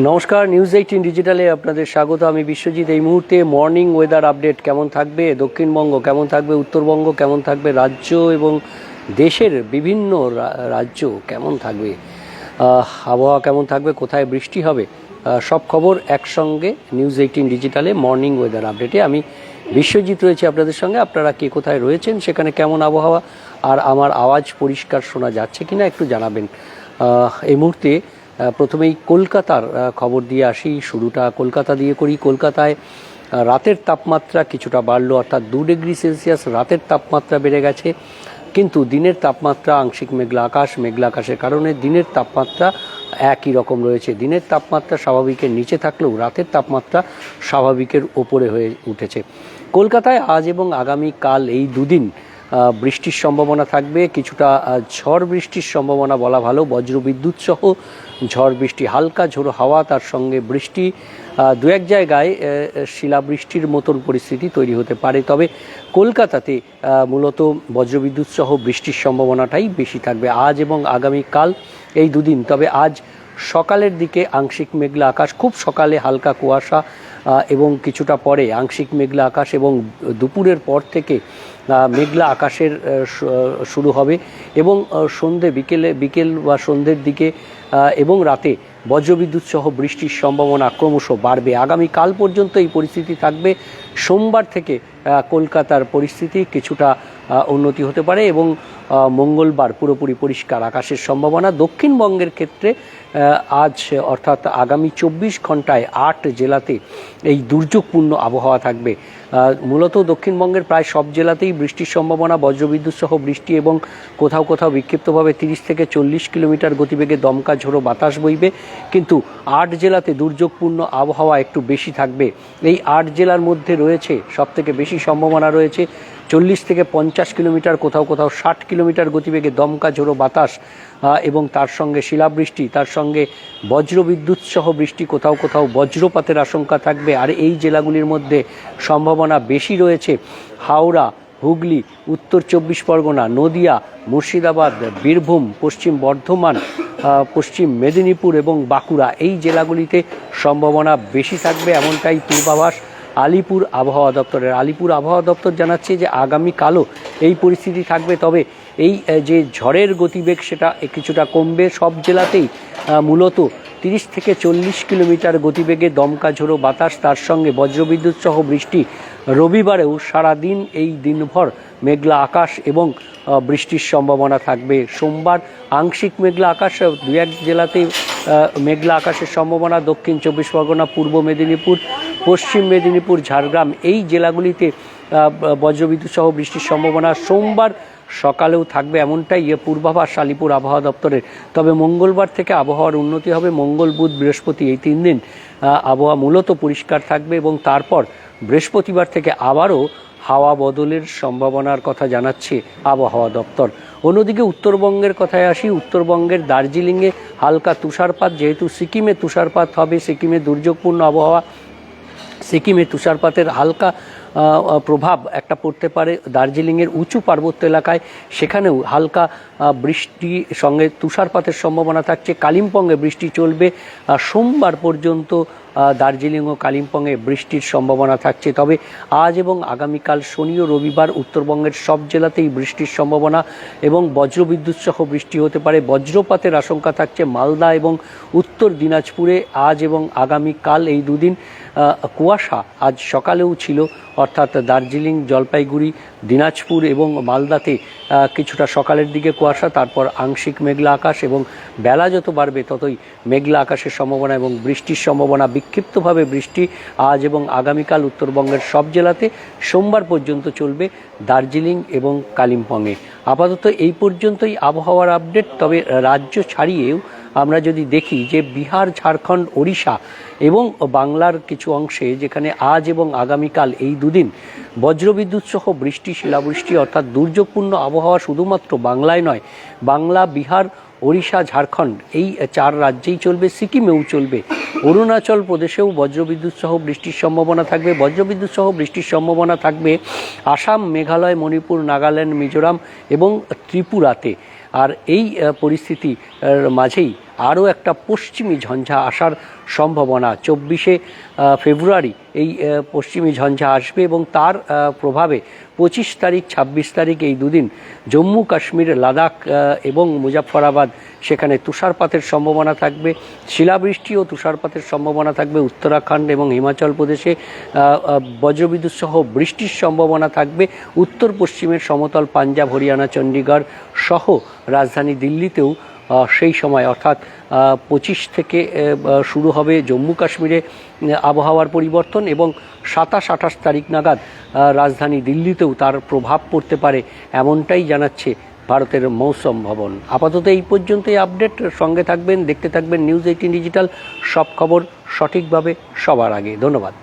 নমস্কার, নিউজ 18 ডিজিটালে আপনাদের স্বাগত। আমি বিশ্বজিৎ। এই মুহূর্তে মর্নিং ওয়েদার আপডেট কেমন থাকবে দক্ষিণবঙ্গ, কেমন থাকবে উত্তরবঙ্গ, কেমন থাকবে রাজ্য এবং দেশের বিভিন্ন রাজ্য কেমন থাকবে, আবহাওয়া কেমন থাকবে, কোথায় বৃষ্টি হবে, সব খবর একসঙ্গে নিউজ 18 ডিজিটালে মর্নিং ওয়েদার আপডেটে। আমি বিশ্বজিৎ রয়েছে আপনাদের সঙ্গে। আপনারা কে কোথায় রয়েছেন, সেখানে কেমন আবহাওয়া, আর আমার আওয়াজ পরিষ্কার শোনা যাচ্ছে কিনা একটু জানাবেন। এই মুহূর্তে প্রথমেই কলকাতার খবর দিয়ে আসি। শুরুটা কলকাতা দিয়ে করি। কলকাতায় রাতের তাপমাত্রা কিছুটা বাড়লো, অর্থাৎ 2 ডিগ্রি সেলসিয়াস রাতের তাপমাত্রা বেড়ে গেছে, কিন্তু দিনের তাপমাত্রা আংশিক মেঘলা আকাশ। মেঘলা আকাশের কারণে দিনের তাপমাত্রা একই রকম রয়েছে। দিনের তাপমাত্রা স্বাভাবিকের নিচে থাকলেও রাতের তাপমাত্রা স্বাভাবিকের ওপরে হয়ে উঠেছে। কলকাতায় আজ এবং আগামীকাল এই দুদিন বৃষ্টির সম্ভাবনা থাকবে। কিছুটা ঝড় বৃষ্টির সম্ভাবনা বলা ভালো, বজ্রবিদ্যুৎ সহ ঝড় বৃষ্টি, হালকা ঝোড়ো হাওয়া, তার সঙ্গে বৃষ্টি, দু এক জায়গায় শিলাবৃষ্টির মতন পরিস্থিতি তৈরি হতে পারে। তবে কলকাতাতে মূলত বজ্রবিদ্যুৎ সহ বৃষ্টির সম্ভাবনাটাই বেশি থাকবে আজ এবং আগামীকাল এই দুদিন। তবে আজ সকালের দিকে আংশিক মেঘলা আকাশ, খুব সকালে হালকা কুয়াশা এবং কিছুটা পরে আংশিক মেঘলা আকাশ, এবং দুপুরের পর থেকে মেঘলা আকাশের শুরু হবে এবং সন্ধে বিকেল বা সন্ধ্যের দিকে এবং রাতে বজ্রবিদ্যুৎ সহ বৃষ্টির সম্ভাবনা ক্রমশ বাড়বে। আগামীকাল পর্যন্ত এই পরিস্থিতি থাকবে। সোমবার থেকে কলকাতার পরিস্থিতি কিছুটা উন্নতি হতে পারে এবং মঙ্গলবার পুরোপুরি পরিষ্কার আকাশের সম্ভাবনা। দক্ষিণবঙ্গের ক্ষেত্রে আজ অর্থাৎ আগামী 24 ঘন্টায় 8 জেলাতে এই দুর্যোগপূর্ণ আবহাওয়া থাকবে। মূলত দক্ষিণবঙ্গের প্রায় সব জেলাতেই বৃষ্টির সম্ভাবনা, বজ্রবিদ্যুৎ সহ বৃষ্টি এবং কোথাও কোথাও বিক্ষিপ্তভাবে 30 থেকে 40 কিলোমিটার গতিবেগে দমকা ঝোড়ো বাতাস বইবে। কিন্তু 8 জেলাতে দুর্যোগপূর্ণ আবহাওয়া একটু বেশি থাকবে। এই 8 জেলার মধ্যে রয়েছে সবথেকে বেশি সম্ভাবনা রয়েছে 40 থেকে 50 কিলোমিটার, কোথাও কোথাও 60 কিলোমিটার গতিবেগে দমকা ঝোড়ো বাতাস এবং তার সঙ্গে শিলাবৃষ্টি, তার সঙ্গে বজ্রবিদ্যুৎ সহ বৃষ্টি, কোথাও কোথাও বজ্রপাতের আশঙ্কা থাকবে। আর এই জেলাগুলির মধ্যে সম্ভাবনা বেশি রয়েছে হাওড়া, হুগলি, উত্তর 24 পরগনা, নদিয়া, মুর্শিদাবাদ, বীরভূম, পশ্চিম বর্ধমান, পশ্চিম মেদিনীপুর এবং বাঁকুড়া। এই জেলাগুলিতে সম্ভাবনা বেশি থাকবে, এমনটাই পূর্বাভাস আলিপুর আবহাওয়া দপ্তরের। আলিপুর আবহাওয়া দপ্তর জানাচ্ছে যে আগামীকালও এই পরিস্থিতি থাকবে। তবে এই যে ঝড়ের গতিবেগ সেটা কিছুটা কমবে। সব জেলাতেই মূলত 30 থেকে 40 কিলোমিটার গতিবেগে দমকা ঝোড়ো বাতাস, তার সঙ্গে বজ্রবিদ্যুৎ সহ বৃষ্টি। রবিবারেও সারাদিন এই দিনভর মেঘলা আকাশ এবং বৃষ্টির সম্ভাবনা থাকবে। সোমবার আংশিক মেঘলা আকাশ, 2-1 জেলাতেই মেঘলা আকাশের সম্ভাবনা। দক্ষিণ 24 পরগনা, পূর্ব মেদিনীপুর, পশ্চিম মেদিনীপুর, ঝাড়গ্রাম এই জেলাগুলিতে বজ্রবিদ্যুৎ সহ বৃষ্টির সম্ভাবনা সোমবার সকালেও থাকবে, এমনটাই পূর্বাভাস আলিপুর আবহাওয়া দপ্তরের। তবে মঙ্গলবার থেকে আবহাওয়ার উন্নতি হবে। মঙ্গল, বুধ, বৃহস্পতি এই 3 দিন আবহাওয়া মূলত পরিষ্কার থাকবে এবং তারপর বৃহস্পতিবার থেকে আবারও হাওয়া বদলের সম্ভাবনার কথা জানাচ্ছে আবহাওয়া দপ্তর। অন্যদিকে উত্তরবঙ্গের কথায় আসি। উত্তরবঙ্গের দার্জিলিংয়ে হালকা তুষারপাত, যেহেতু সিকিমে তুষারপাত হবে, সিকিমে দুর্যোগপূর্ণ আবহাওয়া, সিকিমে তুষারপাতের হালকা প্রভাব একটা পড়তে পারে দার্জিলিংয়ের উঁচু পার্বত্য এলাকায়, সেখানেও হালকা বৃষ্টি সঙ্গে তুষারপাতের সম্ভাবনা থাকছে। কালিম্পংয়ে বৃষ্টি চলবে সোমবার পর্যন্ত। দার্জিলিং ও কালিম্পংয়ে বৃষ্টির সম্ভাবনা থাকছে। তবে আজ এবং আগামীকাল শনি ও রবিবার উত্তরবঙ্গের সব জেলাতেই বৃষ্টির সম্ভাবনা এবং বজ্রবিদ্যুৎ সহ বৃষ্টি হতে পারে। বজ্রপাতের আশঙ্কা থাকছে মালদা এবং উত্তর দিনাজপুরে আজ এবং আগামীকাল এই দুদিন। কুয়াশা আজ সকালেও ছিল, অর্থাৎ দার্জিলিং, জলপাইগুড়ি, দিনাজপুর এবং মালদাতে কিছুটা সকালের দিকে কুয়াশা, তারপর আংশিক মেঘলা আকাশ এবং বেলা যত বাড়বে ততই মেঘলা আকাশের সম্ভাবনা এবং বৃষ্টির সম্ভাবনা। বিক্ষিপ্তভাবে বৃষ্টি আজ এবং আগামীকাল উত্তরবঙ্গের সব জেলাতে, সোমবার পর্যন্ত চলবে দার্জিলিং এবং কালিম্পংয়ে। আপাতত এই পর্যন্তই আবহাওয়ার আপডেট। তবে রাজ্য ছাড়িয়েও আমরা যদি দেখি যে বিহার, ঝাড়খণ্ড, ওড়িশা এবং বাংলার কিছু অংশে, যেখানে আজ এবং আগামীকাল এই দুদিন বজ্রবিদ্যুৎ সহ বৃষ্টি, শিলাবৃষ্টি অর্থাৎ দুর্যোগপূর্ণ আবহাওয়া শুধুমাত্র বাংলায় নয়, বাংলা, বিহার, ওড়িশা, ঝাড়খণ্ড এই 4 রাজ্যেই চলবে, সিকিমেও চলবে, অরুণাচল প্রদেশেও বজ্রবিদ্যুৎ সহ বৃষ্টির সম্ভাবনা থাকবে। বজ্রবিদ্যুৎ সহ বৃষ্টির সম্ভাবনা থাকবে আসাম, মেঘালয়, মণিপুর, নাগাল্যান্ড, মিজোরাম এবং ত্রিপুরাতে। আর এই পরিস্থিতির মাঝেই আরও একটা পশ্চিমী ঝঞ্ঝা আসার সম্ভাবনা। 24শে ফেব্রুয়ারি এই পশ্চিমী ঝঞ্ঝা আসবে এবং তার প্রভাবে 25 তারিখ 26 তারিখ এই দুদিন জম্মু কাশ্মীর, লাদাখ এবং মুজাফফরাবাদ সেখানে তুষারপাতের সম্ভাবনা থাকবে। শিলাবৃষ্টি ও তুষারপাতের সম্ভাবনা থাকবে। উত্তরাখণ্ড এবং হিমাচল প্রদেশে বজ্রবিদ্যুৎ সহ বৃষ্টির সম্ভাবনা থাকবে। উত্তর পশ্চিমের সমতল পাঞ্জাব, হরিয়ানা, চণ্ডীগড় সহ রাজধানী দিল্লিতেও সেই সময় অর্থাৎ 25 থেকে শুরু হবে জম্মু কাশ্মীরে আবহাওয়ার পরিবর্তন এবং 27-28 তারিখ নাগাদ রাজধানী দিল্লিতেও তার প্রভাব পড়তে পারে, এমনটাই জানাচ্ছে ভারতের মৌসুম ভবন। আপাতত এই পর্যন্তই আপডেট। সঙ্গে থাকবেন, দেখতে থাকবেন নিউজ 18 ডিজিটাল, সব খবর সঠিকভাবে সবার আগে। ধন্যবাদ।